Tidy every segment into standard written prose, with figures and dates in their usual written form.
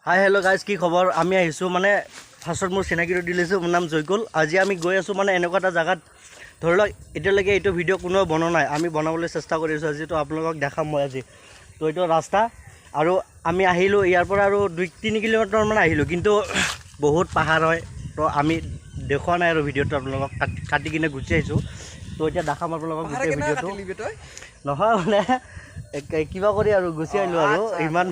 Hi hello' guys, কি খবৰ? আমি আহিছোঁ মানে ফাৰ্ষ্টত মোৰ চিনাকিটো দি লৈছোঁ। মোৰ নাম জয়কুল। আজি আমি গৈ আছোঁ মানে এনেকুৱা এটা জেগাত, ধৰি লওক এতিয়ালৈকে এইটো ভিডিঅ' কোনেও বনোৱা নাই, আমি বনাবলৈ চেষ্টা কৰি আছোঁ। আজিতো আপোনালোকক দেখাম মই আজি। তো এইটো ৰাস্তা, আৰু আমি আহিলোঁ ইয়াৰ পৰা আৰু 2-3 কিলোমিটাৰমান আহিলোঁ, কিন্তু বহুত পাহাৰ হয়। তো আমি দেখুওৱা নাই আৰু ভিডিঅ'টো আপোনালোকক কাটি কিনে গুচি আহিছোঁ। তো এতিয়া দেখাম আপোনালোকক গোটেই ভিডিঅ'টো। নহয় মানে কিবা কৰি আৰু গুচি আহিলোঁ আৰু ইমান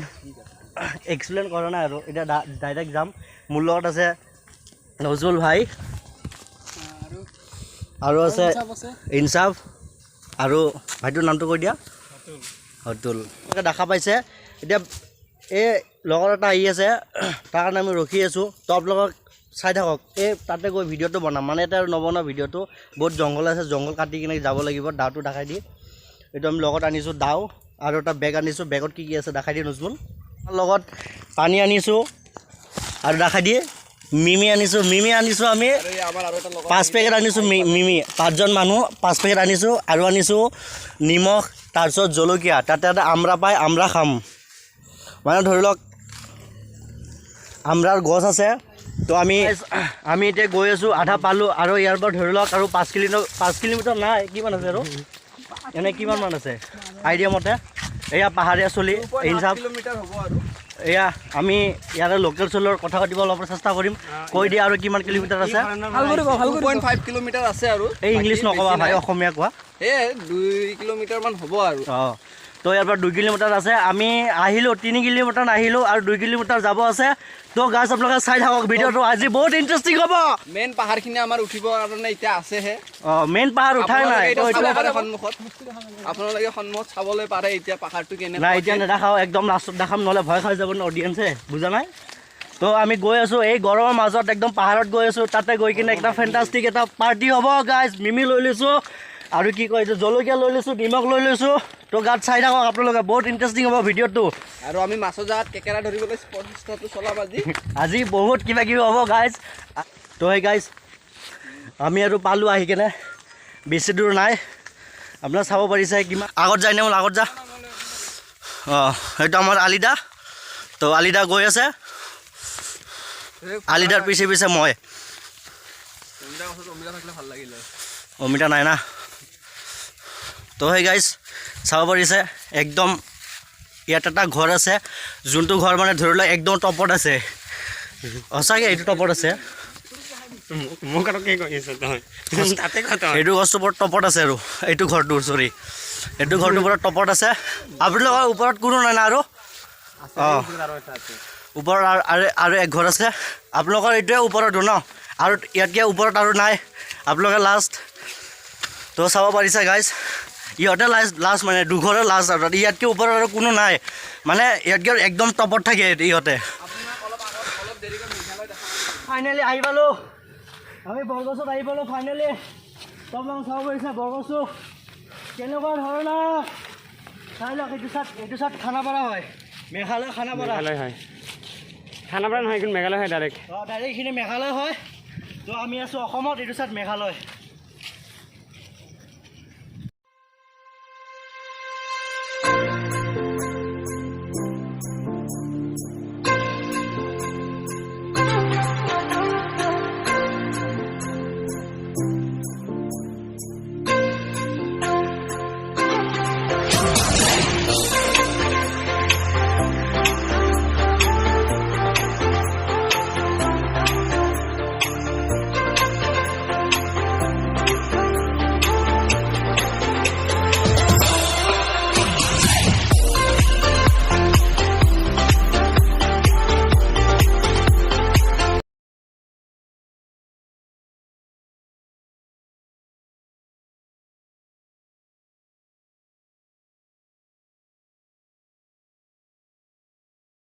এক্সপ্লেইন কৰা নাই আৰু। এতিয়া ডাইৰেক্ট যাম। মোৰ লগত আছে নজৰুল ভাই, আৰু আছে ইনচাফ, আৰু ভাইটোৰ নামটো কৈ দিয়া। অতুল। দেখা পাইছে। এতিয়া এই লগৰ এটা আহি আছে, তাৰ কাৰণে আমি ৰখি আছোঁ। তো আপোনালোকক চাই থাকক। এই তাতে গৈ ভিডিঅ'টো বনাম, মানে এটা আৰু নবনাওঁ ভিডিঅ'টো। বহুত জংঘল আছে, জংঘল কাটি কিনে যাব লাগিব। দাওটো দেখাই দি। এইটো আমি লগত আনিছোঁ দাও, আৰু এটা বেগ আনিছোঁ। বেগত কি কি আছে দেখাই দিয়ে নজৰুল। লগত পানী আনিছোঁ, আৰু দেখাই দিয়ে মিমি আনিছোঁ। আমি 5 পেকেট আনিছোঁ মিমি। 5জন মানুহ 5 পেকেট আনিছোঁ, আৰু আনিছোঁ নিমখ, তাৰপিছত জলকীয়া। তাতে এটা আমৰা পায়, আমৰা খাম। মানে ধৰি লওক আমৰাৰ গছ আছে। তো আমি এতিয়া গৈ আছোঁ, আধা পালোঁ। আৰু ইয়াৰ পৰা ধৰি লওক আৰু 5 কিলোমিটাৰ নাই, কিমান আছে আৰু এনে কিমানমান আছে আইডিয়া মতে? এয়া পাহাৰীয়া চলি ইনচাফ কিলোমিটাৰ হ'ব। আৰু এয়া আমি ইয়াৰে লোকেল চলৰ কথা পাতিব অলপ চেষ্টা কৰিম। কৈ দিয়া আৰু কিমান কিলোমিটাৰ আছে? 2.5 কিলোমিটাৰ আছে। আৰু এই ইংলিছ নক'বা ভাই, অসমীয়া কোৱা। 2 কিলোমিটাৰমান হ'ব আৰু। তো ইয়াৰ পৰা 2 কিলোমিটাৰ আছে। আমি আহিলোঁ 3 কিলোমিটাৰ আহিলোঁ, আৰু 2 কিলোমিটাৰ যাব আছে। তো গাইজ আপোনালোকে চাই থাকক ভিডিঅ'টো, আজি বহুত ইণ্টাৰেষ্টিং হ'ব। মেইন পাহাৰখিনি আমাৰ উঠিবৰ কাৰণে এতিয়া আছেহে। মেইন পাহাৰ উঠাই নাই। সন্মুখত আপোনালোকে সন্মুখত চাবলৈ পাৰে এতিয়া পাহাৰটো কেনে। নাই এতিয়া নেদেখাওঁ, একদম লাষ্টত দেখাম, নহ'লে ভয় খাই যাব ন অডিয়েঞ্চে, বুজা নাই? তো আমি গৈ আছোঁ এই গৰমৰ মাজত, একদম পাহাৰত গৈ আছোঁ। তাতে গৈ কিনে একটা ফেণ্টাষ্টিক এটা পাৰ্টি হ'ব গাইজ। মিমি লৈ লৈছোঁ, আৰু কি কয় জলকীয়া লৈ লৈছোঁ, নিমখ লৈ লৈছোঁ। তো গাত চাই থাকক আপোনালোকে, বহুত ইণ্টাৰেষ্টিং হ'ব ভিডিঅ'টো। আৰু আমি মাছৰ জাত কেকেৰা ধৰিবলৈ প্ৰচেষ্টাটো চলাম আজি বহুত কিবা কিবি হ'ব গাইজ। তো সেই গাইজ আমি আৰু পালোঁ আহি কেনে, বেছি দূৰ নাই। আপোনাৰ চাব পাৰিছে কিমান আগত যায় নে? মোৰ আগত যা। সেইটো আমাৰ আলিদা। তো আলিদা গৈ আছে, আলিদাৰ পিছে পিছে মই। অমিতা নাই না। তো সেই গাইজ চাব পাৰিছে, একদম ইয়াত এটা ঘৰ আছে, যোনটো ঘৰ মানে ধৰি লওক একদম টপত আছে। সঁচাকৈ এইটো টপত আছে। এইটো গছটো বৰ টপত আছে, আৰু এইটো ঘৰটো এইটো ঘৰটো বৰ টপত আছে। আপোনালোকৰ ওপৰত কোনো নাই না? আৰু ওপৰত আৰু এক ঘৰ আছে। আপোনালোকৰ এইটোৱে ওপৰতো ন? আৰু ইয়াতকৈ ওপৰত আৰু নাই, আপোনালোকে লাষ্ট। তো চাব পাৰিছে গাইজ, ইহঁতে লাষ্ট মানে দুঘৰে লাষ্ট। আৰু ইয়াতকৈ ওপৰত আৰু কোনো নাই, মানে ইয়াতকৈ একদম টপত থাকে ইহঁতে। ফাইনেলি আহি পালোঁ, আমি বৰগছত আহি পালোঁ ফাইনেলি। তোমালোক চাব পাৰিছে বৰগছটো কেনেকুৱা ধৰণৰ। চাই লওক, এইটো চাইড খানাপাৰা হয়, মেঘালয় খানাপাৰা হয়। খানাপাৰা নহয়, কিন্তু মেঘালয় হয় ডাইৰেক্ট। ডাইৰেক্ট এইখিনি মেঘালয় হয়। তো আমি আছোঁ অসমত, এইটো চাইড মেঘালয়।